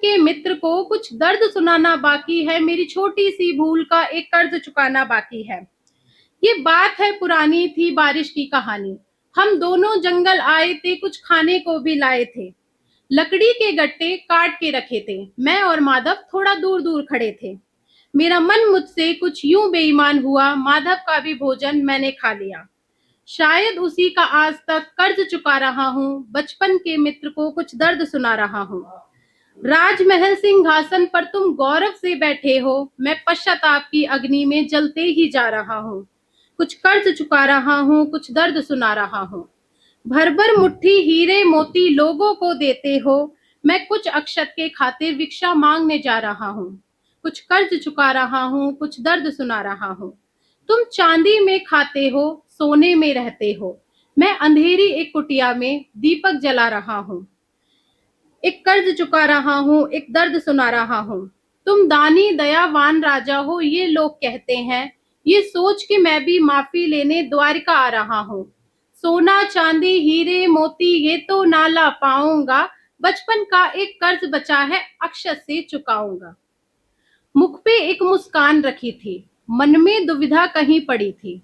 के मित्र को कुछ दर्द सुनाना बाकी है, मेरी छोटी सी भूल का एक कर्ज चुकाना बाकी है। ये बात है पुरानी थी बारिश की कहानी, हम दोनों जंगल आए थे, कुछ खाने को भी लाए थे। लकड़ी के गट्टे काट के रखे थे, मैं और माधव थोड़ा दूर दूर खड़े थे। मेरा मन मुझसे कुछ यूं बेईमान हुआ, माधव का भी भोजन मैंने खा लिया। शायद उसी का आज तक कर्ज चुका रहा हूँ, बचपन के मित्र को कुछ दर्द सुना रहा हूँ। राजमहल सिंहासन पर तुम गौरव से बैठे हो, मैं पश्चाताप की अग्नि में जलते ही जा रहा हूँ। कुछ कर्ज चुका रहा हूँ, कुछ दर्द सुना रहा हूँ। भर भर मुट्ठी हीरे मोती लोगों को देते हो, मैं कुछ अक्षत के खातिर भिक्षा मांगने जा रहा हूँ। कुछ कर्ज चुका रहा हूँ, कुछ दर्द सुना रहा हूँ। तुम चांदी में खाते हो, सोने में रहते हो, मैं अंधेरी एक कुटिया में दीपक जला रहा हूँ। एक कर्ज चुका रहा हूँ, एक दर्द सुना रहा हूँ। तुम दानी दयावान राजा हो, ये लोग कहते हैं, ये सोच के मैं भी माफी लेने द्वारिका आ रहा हूँ। सोना चांदी हीरे मोती ये तो ना ला पाऊंगा, बचपन का एक कर्ज बचा है, अक्षत से चुकाऊंगा। मुख पे एक मुस्कान रखी थी, मन में दुविधा कहीं पड़ी थी।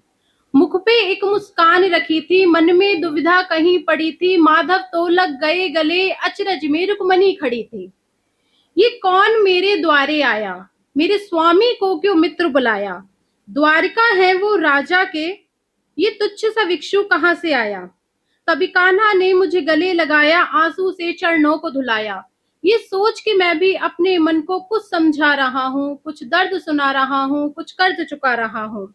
मुख पे एक मुस्कान रखी थी, मन में दुविधा कहीं पड़ी थी। माधव तो लग गए गले, अचरज में रुक्मणी खड़ी थी। ये कौन मेरे द्वारे आया, मेरे स्वामी को क्यों मित्र बुलाया। द्वारिका है वो राजा के, ये तुच्छ सा भिक्षु कहाँ से आया। तभी कान्हा ने मुझे गले लगाया, आंसू से चरणों को धुलाया। ये सोच के मैं भी अपने मन को कुछ समझा रहा हूँ, कुछ दर्द सुना रहा हूँ, कुछ कर्ज चुका रहा हूँ।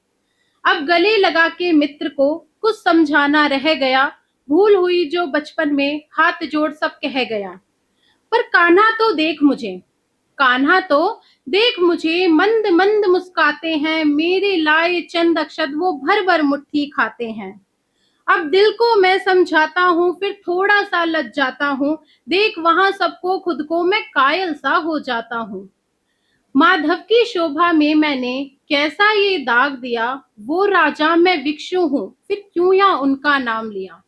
अब गले लगा के मित्र को कुछ समझाना रह गया, भूल हुई जो बचपन में हाथ जोड़ सब कह गया। पर कान्हा तो देख मुझे, कान्हा तो देख मुझे, मंद मंद मुस्काते हैं, मेरे लाए चंद अक्षत वो भर भर मुट्ठी खाते हैं। अब दिल को मैं समझाता हूँ, फिर थोड़ा सा लज जाता हूँ, देख वहां सबको खुद को मैं कायल सा हो जाता हूँ। माधव की शोभा में मैंने कैसा ये दाग दिया, वो राजा मैं भिक्षु हूँ, फिर क्यों यहाँ उनका नाम लिया।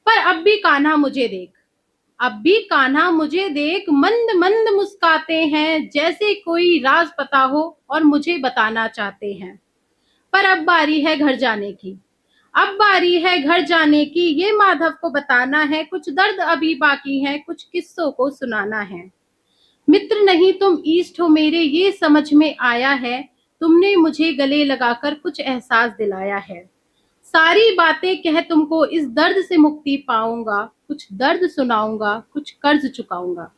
पर अब भी कान्हा मुझे देख, अब भी कान्हा मुझे देख, मंद मंद मुस्काते हैं, जैसे कोई राज पता हो और मुझे बताना चाहते हैं। पर अब बारी है घर जाने की, अब बारी है घर जाने की, ये माधव को बताना है, कुछ दर्द अभी बाकी है, कुछ किस्सों को सुनाना है। मित्र नहीं तुम ईष्ट हो मेरे, ये समझ में आया है, तुमने मुझे गले लगाकर कुछ एहसास दिलाया है। सारी बातें कह तुमको इस दर्द से मुक्ति पाऊंगा, कुछ दर्द सुनाऊंगा, कुछ कर्ज चुकाऊंगा।